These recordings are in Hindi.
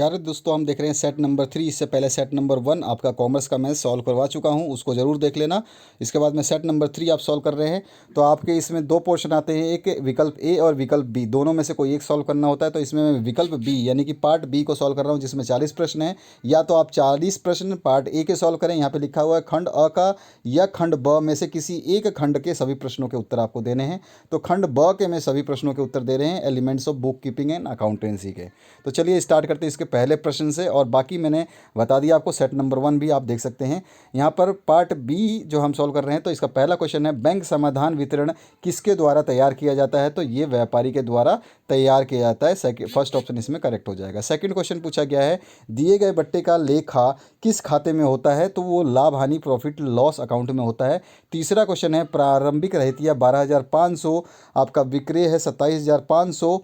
प्यारे दोस्तों, हम देख रहे हैं सेट नंबर 3। इससे पहले सेट नंबर 1 आपका कॉमर्स का मैं सॉल्व करवा चुका हूं, उसको ज़रूर देख लेना। इसके बाद में सेट नंबर 3 आप सॉल्व कर रहे हैं तो आपके इसमें दो पोर्शन आते हैं, एक विकल्प ए और विकल्प बी, दोनों में से कोई एक सॉल्व करना होता है। तो इसमें मैं विकल्प बी यानी कि पार्ट बी को सॉल्व कर रहा हूँ, जिसमें 40 प्रश्न है। या तो आप 40 प्रश्न पार्ट ए के सॉल्व करें, यहाँ पे लिखा हुआ है खंड अ का या खंड ब में से किसी एक खंड के सभी प्रश्नों के उत्तर आपको देने हैं। तो खंड ब के मैं सभी प्रश्नों के उत्तर दे रहे हैं, elements of book keeping and accountancy के। तो चलिए स्टार्ट करते हैं इसके पहले प्रश्न से। और बाकी मैंने बता दिया आपको, सेट नंबर 1 भी आप देख सकते हैं। यहाँ पर पार्ट बी जो हम सॉल्व कर रहे हैं, तो इसका पहला क्वेश्चन है, बैंक समाधान वितरण किसके द्वारा तैयार किया जाता है? तो ये व्यापारी के द्वारा तैयार किया जाता है। फर्स्ट ऑप्शन इसमें करेक्ट हो जाएगा। सेकंड क्वेश्चन पूछा गया है, दिए गए बट्टे का लेखा किस खाते में होता है? तो वो लाभ हानि प्रॉफिट लॉस अकाउंट में होता है। तीसरा क्वेश्चन है, प्रारंभिक रहतिया 12,500, आपका विक्रय है 27,500,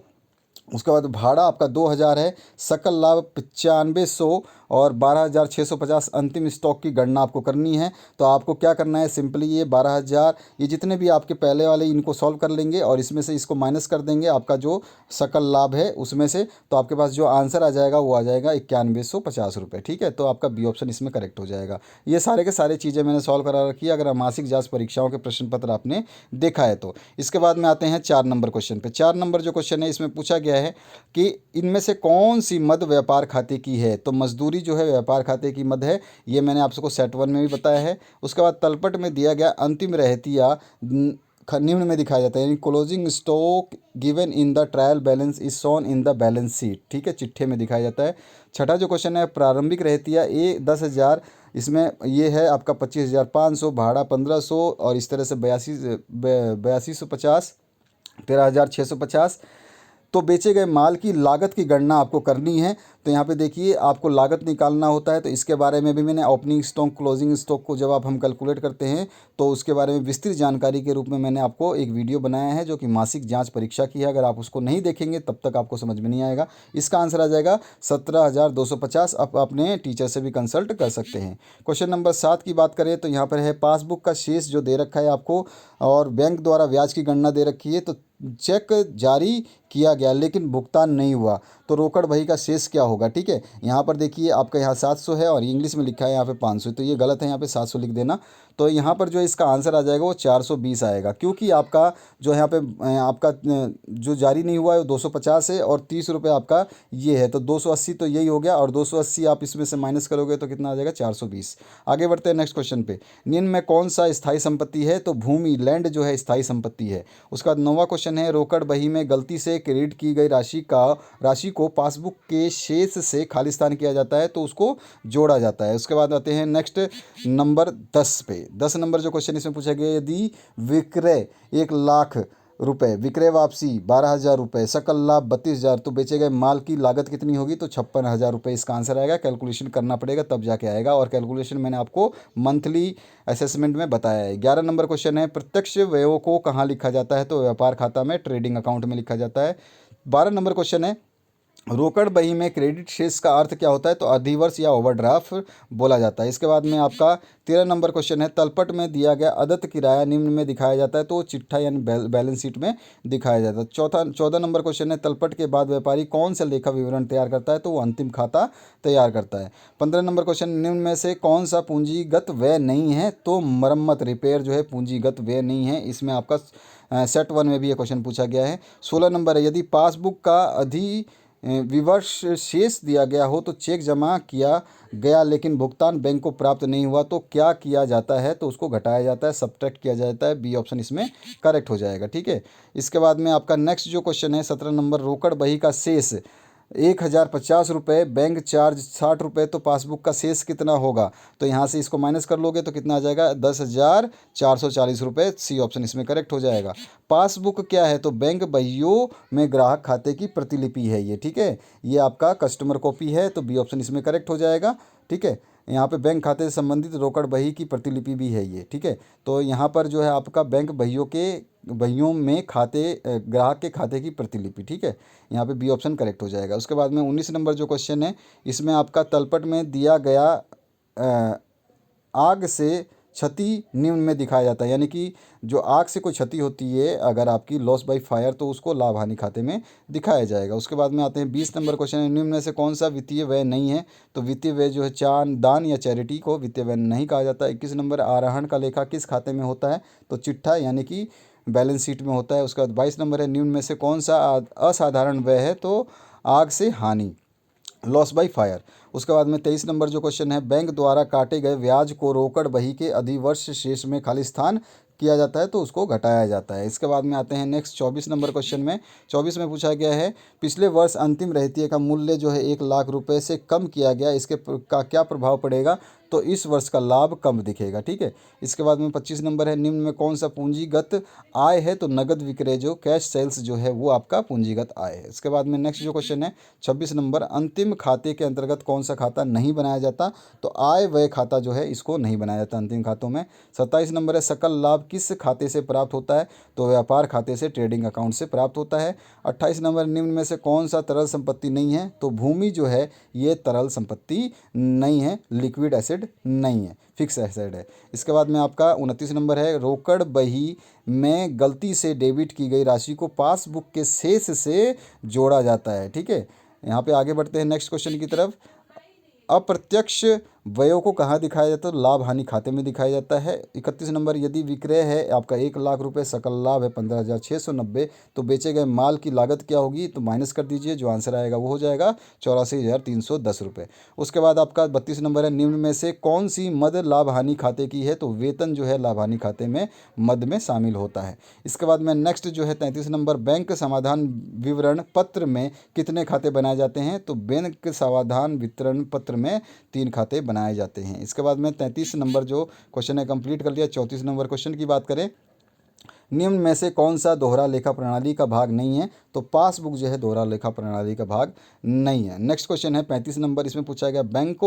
उसके बाद भाड़ा आपका 2,000 है, सकल लाभ 9500 और 12,650 अंतिम स्टॉक की गणना आपको करनी है। तो आपको क्या करना है, सिंपली ये 12,000 ये जितने भी आपके पहले वाले इनको सॉल्व कर लेंगे और इसमें से इसको माइनस कर देंगे आपका जो सकल लाभ है उसमें से। तो आपके पास जो आंसर आ जाएगा वो आ जाएगा 9150 रुपये। ठीक है, तो आपका बी ऑप्शन इसमें करेक्ट हो जाएगा। ये सारे के सारे चीज़ें मैंने सॉल्व करा रखी है, अगर मासिक जांच परीक्षाओं के प्रश्न पत्र आपने देखा है तो। इसके बाद में आते हैं 4 नंबर क्वेश्चन पे। 4 नंबर जो क्वेश्चन है इसमें पूछा गया है कि इनमें से कौन सी मद व्यापार खाते की है? तो मजदूरी जो है व्यापार खाते की मद है, ये मैंने आपको सेट 1 में भी बताया है। उसके बाद तलपट में दिया गया अंतिम रहतिया निम्न में दिखाया जाता है, यानी closing stock given in the trial balance is shown in the balance sheet. ठीक है, चिट्ठे में दिखाया जाता है। छठा जो क्वेश्चन है, प्रारंभिक रहतिया ए 10,000, इसमें ये है आपका 25,500, भाड़ा 1,500 और इस तरह से 82,50, 13,650। तो बेचे गए माल की लागत की गणना आपको करनी है। तो यहाँ पे देखिए आपको लागत निकालना होता है, तो इसके बारे में भी मैंने ओपनिंग स्टॉक क्लोजिंग स्टॉक को जब आप हम कैलकुलेट करते हैं तो उसके बारे में विस्तृत जानकारी के रूप में मैंने आपको एक वीडियो बनाया है जो कि मासिक जांच परीक्षा की है। अगर आप उसको नहीं देखेंगे तब तक आपको समझ में नहीं आएगा। इसका आंसर आ जाएगा 17,250। आप अपने टीचर से भी कंसल्ट कर सकते हैं। क्वेश्चन नंबर 7 की बात करें तो यहाँ पर है, पासबुक का शेष जो दे रखा है आपको और बैंक द्वारा ब्याज की गणना दे रखी है। तो चेक जारी किया गया लेकिन भुगतान नहीं हुआ, तो रोकड़ बही का शेष क्या होगा? ठीक है, यहाँ पर देखिए आपका यहाँ 700 है और इंग्लिश में लिखा है यहाँ पे 500, तो ये गलत है, यहाँ पे 700 लिख देना। तो यहाँ पर जो इसका आंसर आ जाएगा वो 420 आएगा, क्योंकि आपका जो यहाँ पे आपका जो जारी नहीं हुआ है वो 250 है और 30 रुपये आपका ये है, तो 280 तो यही हो गया। और 280 आप इसमें से माइनस करोगे तो कितना आ जाएगा? 420। आगे बढ़ते हैं नेक्स्ट क्वेश्चन पे। निम्न में कौन सा स्थायी संपत्ति है? तो भूमि लैंड जो है स्थायी संपत्ति है। उसका 9वां क्वेश्चन है, रोकड़ बही में गलती से क्रेडिट की गई राशि को पासबुक के शेष से खालिस्तान किया जाता है, तो उसको जोड़ा जाता है। उसके बाद आते हैं नेक्स्ट नंबर 10 पे। 10 नंबर जो क्वेश्चन इसमें पूछा गया, यदि विक्रय 1,00,000 रुपये, विक्रय वापसी 12,000 रुपये, सकल लाभ 32,000, तो बेचे गए माल की लागत कितनी होगी? तो 56,000 रुपये इसका आंसर आएगा। कैलकुलेशन करना पड़ेगा तब जाके आएगा, और कैलकुलेशन मैंने आपको मंथली असेसमेंट में बताया है। 11 नंबर क्वेश्चन है, प्रत्यक्ष व्ययों को कहाँ लिखा जाता है? तो व्यापार खाता में, ट्रेडिंग अकाउंट में लिखा जाता है। 12 नंबर क्वेश्चन है, रोकड़ बही में क्रेडिट शेष का अर्थ क्या होता है? तो अधिवर्ष या ओवरड्राफ्ट बोला जाता है। इसके बाद में आपका 13 नंबर क्वेश्चन है, तलपट में दिया गया अदत्त किराया निम्न में दिखाया जाता है, तो वो चिट्ठा यानी बैलेंस शीट में दिखाया जाता है। 14 नंबर क्वेश्चन है, तलपट के बाद व्यापारी कौन सा लेखा विवरण तैयार करता है? तो वो अंतिम खाता तैयार करता है। 15 नंबर क्वेश्चन, निम्न में से कौन सा पूंजीगत व्यय नहीं है? तो मरम्मत रिपेयर जो है पूंजीगत व्यय नहीं है। इसमें आपका सेट 1 में भी ये क्वेश्चन पूछा गया है। 16 नंबर है, यदि पासबुक का विवर्ष शेष दिया गया हो तो चेक जमा किया गया लेकिन भुगतान बैंक को प्राप्त नहीं हुआ, तो क्या किया जाता है? तो उसको घटाया जाता है, सब्ट्रैक्ट किया जाता है। बी ऑप्शन इसमें करेक्ट हो जाएगा। ठीक है, इसके बाद में आपका नेक्स्ट जो क्वेश्चन है 17 नंबर, रोकड़ बही का शेष 1,050 रुपये, बैंक चार्ज 60 रुपये, तो पासबुक का शेष कितना होगा? तो यहाँ से इसको माइनस कर लोगे तो कितना आ जाएगा? 10,440 रुपये। सी ऑप्शन इसमें करेक्ट हो जाएगा। पासबुक क्या है? तो बैंक बहियों में ग्राहक खाते की प्रतिलिपि है ये। ठीक है, ये आपका कस्टमर कॉपी है, तो बी ऑप्शन इसमें करेक्ट हो जाएगा। ठीक है, यहाँ पे बैंक खाते से संबंधित रोकड़ बही की प्रतिलिपि भी है ये। ठीक है, तो यहाँ पर जो है आपका बैंक बहियों में खाते ग्राहक के खाते की प्रतिलिपि। ठीक है, यहाँ पे बी ऑप्शन करेक्ट हो जाएगा। उसके बाद में 19 नंबर जो क्वेश्चन है, इसमें आपका तलपट में दिया गया आग से क्षति निम्न में दिखाया जाता है, यानी कि जो आग से कोई क्षति होती है अगर आपकी लॉस बाय फायर, तो उसको लाभ हानि खाते में दिखाया जाएगा। उसके बाद में आते हैं 20 नंबर क्वेश्चन है, निम्न में से कौन सा वित्तीय व्यय नहीं है? तो वित्तीय व्यय जो है दान या चैरिटी को वित्तीय व्यय नहीं कहा जाता। 21 नंबर, आरोहण का लेखा किस खाते में होता है? तो चिट्ठा यानी कि बैलेंस शीट में होता है। उसके बाद 22 नंबर है, निम्न में से कौन सा असाधारण व्यय है? तो आग से हानि, लॉस बाय फायर। उसके बाद में 23 नंबर जो क्वेश्चन है, बैंक द्वारा काटे गए ब्याज को रोकड़ बही के अधिवर्ष शेष में खाली स्थान किया जाता है तो उसको घटाया जाता है। इसके बाद में आते हैं नेक्स्ट 24 नंबर क्वेश्चन में। 24 में पूछा गया है, पिछले वर्ष अंतिम रहतिये का मूल्य जो है 1,00,000 रुपये से कम किया गया, इसके का क्या प्रभाव पड़ेगा? तो इस वर्ष का लाभ कम दिखेगा। ठीक है। इसके बाद में 25 नंबर है, निम्न में कौन सा पूंजीगत आय है? तो नगद विक्रय जो कैश सेल्स जो है वो आपका पूंजीगत आय है। इसके बाद में नेक्स्ट जो क्वेश्चन है 26 नंबर, अंतिम खाते के अंतर्गत कौन सा खाता नहीं बनाया जाता? तो आय व्यय खाता जो है इसको नहीं बनाया जाता अंतिम खातों में। 27 नंबर है, सकल लाभ किस खाते से प्राप्त होता है? तो व्यापार खाते से, ट्रेडिंग अकाउंट से प्राप्त होता है। 28 नंबर, निम्न में से कौन सा तरल संपत्ति नहीं है? तो भूमि जो है ये तरल संपत्ति नहीं है, लिक्विड एसिड नहीं है, फिक्स एसेट है। इसके बाद में आपका 29 नंबर है, रोकड़ बही में गलती से डेबिट की गई राशि को पासबुक के शेष से जोड़ा जाता है। ठीक है। यहाँ पे आगे बढ़ते हैं नेक्स्ट क्वेश्चन की तरफ। अप्रत्यक्ष व्ययों को कहाँ दिखाया जाता है? तो लाभ हानि खाते में दिखाया जाता है। 31 नंबर, यदि विक्रय है आपका 1,00,000 रुपये, सकल लाभ है 15,690, तो बेचे गए माल की लागत क्या होगी? तो माइनस कर दीजिए, जो आंसर आएगा वो हो जाएगा 84,310 रुपये। उसके बाद आपका 32 नंबर है, निम्न में से कौन सी मद लाभ हानि खाते की है? तो वेतन जो है लाभ हानि खाते में मद में शामिल होता है। इसके बाद में नेक्स्ट जो है 33 नंबर, बैंक समाधान विवरण पत्र में कितने खाते बनाए जाते हैं? तो बैंक समाधान वितरण पत्र में 3 खाते बनाए जाते हैं। इसके बाद में 33 नंबर जो क्वेश्चन है कंप्लीट कर लिया। 34 नंबर क्वेश्चन की बात करें, निम्न में से कौन सा दोहरा लेखा प्रणाली का भाग नहीं है? तो पासबुक जो है दोहरा लेखा प्रणाली का भाग नहीं है। नेक्स्ट क्वेश्चन है 35 नंबर, इसमें पूछा गया बैंक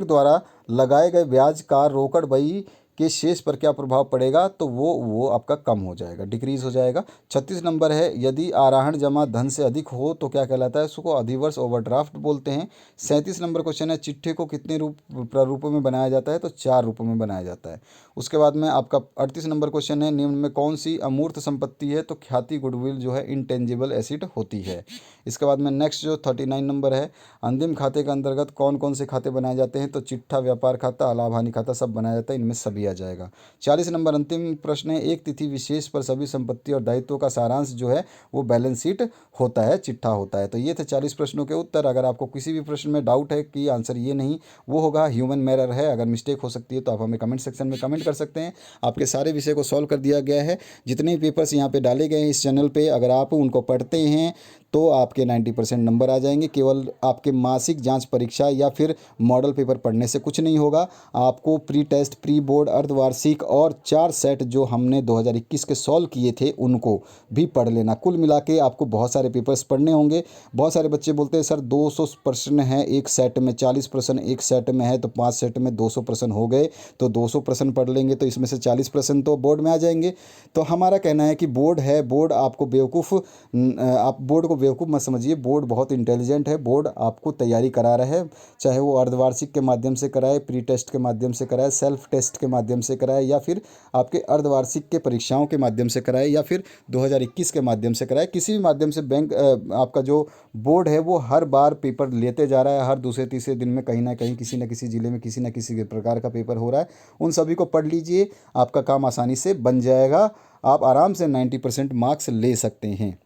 द्वारा लगाए गए ब्याज का रोकड़ बही के शेष पर क्या प्रभाव पड़ेगा? तो वो आपका कम हो जाएगा, डिक्रीज हो जाएगा। 36 नंबर है, यदि आरोहण जमा धन से अधिक हो तो क्या कहलाता है? उसको अधिवर्ष ओवरड्राफ्ट बोलते हैं। 37 नंबर क्वेश्चन है, चिट्ठे को कितने प्रारूपों में बनाया जाता है? तो 4 रूपों में बनाया जाता है। उसके बाद में आपका 38 नंबर क्वेश्चन है, निम्न में कौन सी अमूर्त संपत्ति है? तो ख्याति, गुडविल जो है इंटेंजिबल एसेट होती है। इसके बाद में नेक्स्ट जो 39 नंबर है, अंतिम खाते के अंतर्गत कौन कौन से खाते बनाए जाते हैं? तो चिट्ठा, व्यापार खाता, लाभ हानि खाता सब बनाया जाता है, इनमें सभी आ जाएगा। 40 नंबर अंतिम प्रश्न है, एक तिथि विशेष पर सभी संपत्ति और दायित्वों का सारांश जो है वो बैलेंस शीट होता है, चिट्ठा होता है। तो ये थे 40 प्रश्नों के उत्तर। अगर आपको किसी भी प्रश्न में डाउट है कि आंसर ये नहीं वो होगा, ह्यूमन एरर है, अगर मिस्टेक हो सकती है तो आप हमें कमेंट सेक्शन में कमेंट कर सकते हैं। आपके सारे विषय को सॉल्व कर दिया गया है। जितने भी पेपर्स यहाँ पे डाले गए हैं इस चैनल पे, अगर आप उनको पढ़ते हैं तो आपके 90% नंबर आ जाएंगे। केवल आपके मासिक जांच परीक्षा या फिर मॉडल पेपर पढ़ने से कुछ नहीं होगा। आपको प्री टेस्ट, प्री बोर्ड, अर्धवार्षिक और 4 सेट जो हमने 2021 के सॉल्व किए थे उनको भी पढ़ लेना। कुल मिला के आपको बहुत सारे पेपर्स पढ़ने होंगे। बहुत सारे बच्चे बोलते हैं सर 200 प्रश्न है एक सेट में, 40 प्रश्न एक सेट में है, तो 5 सेट में 200 प्रश्न हो गए, तो 200 प्रश्न पढ़ लेंगे तो इसमें से 40 प्रश्न तो बोर्ड में आ जाएंगे। तो हमारा कहना है कि बोर्ड है, बोर्ड आपको बेवकूफ़, आप बोर्ड को बेवकूफ़ मत समझिए। बोर्ड बहुत इंटेलिजेंट है। बोर्ड आपको तैयारी करा रहा है, चाहे वो अर्धवार्षिक के माध्यम से कराए, प्री टेस्ट के माध्यम से कराए, सेल्फ टेस्ट के माध्यम से कराए, या फिर आपके अर्धवार्षिक के परीक्षाओं के माध्यम से कराए, या फिर 2021 के माध्यम से कराए। किसी भी माध्यम से बैंक आपका जो बोर्ड है वो हर बार पेपर लेते जा रहा है। हर दूसरे तीसरे दिन में कहीं ना कहीं किसी न किसी ज़िले में किसी न किसी प्रकार का पेपर हो रहा है। उन सभी को पढ़ लीजिए, आपका काम आसानी से बन जाएगा। आप आराम से 90% मार्क्स ले सकते हैं।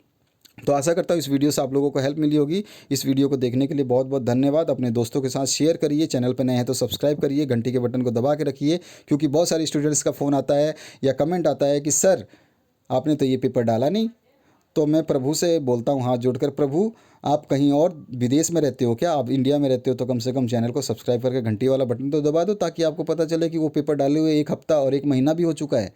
तो आशा करता हूँ इस वीडियो से आप लोगों को हेल्प मिली होगी। इस वीडियो को देखने के लिए बहुत बहुत धन्यवाद। अपने दोस्तों के साथ शेयर करिए, चैनल पर नए हैं तो सब्सक्राइब करिए, घंटी के बटन को दबा के रखिए, क्योंकि बहुत सारे स्टूडेंट्स का फ़ोन आता है या कमेंट आता है कि सर आपने तो ये पेपर डाला नहीं। तो मैं प्रभु से बोलता हूँ हाथ जोड़कर, प्रभु आप कहीं और विदेश में रहते हो क्या? आप इंडिया में रहते हो तो कम से कम चैनल को सब्सक्राइब करके घंटी वाला बटन तो दबा दो, ताकि आपको पता चले कि वो पेपर डाले हुए 1 हफ्ता और 1 महीना भी हो चुका है।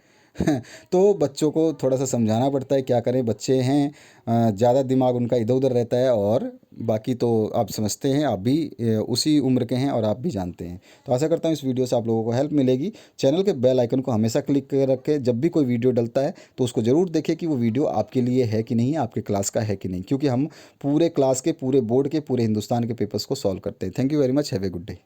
तो बच्चों को थोड़ा सा समझाना पड़ता है, क्या करें, बच्चे हैं, ज़्यादा दिमाग उनका इधर उधर रहता है, और बाकी तो आप समझते हैं, आप भी उसी उम्र के हैं और आप भी जानते हैं। तो आशा करता हूँ इस वीडियो से आप लोगों को हेल्प मिलेगी। चैनल के बेल आइकन को हमेशा क्लिक कर रखें, जब भी कोई वीडियो डलता है तो उसको ज़रूर देखें कि वो वीडियो आपके लिए है कि नहीं, आपके क्लास का है कि नहीं, क्योंकि हम पूरे क्लास के, पूरे बोर्ड के, पूरे हिंदुस्तान के पेपर्स को सॉल्व करते हैं। Thank you very much, have a good day.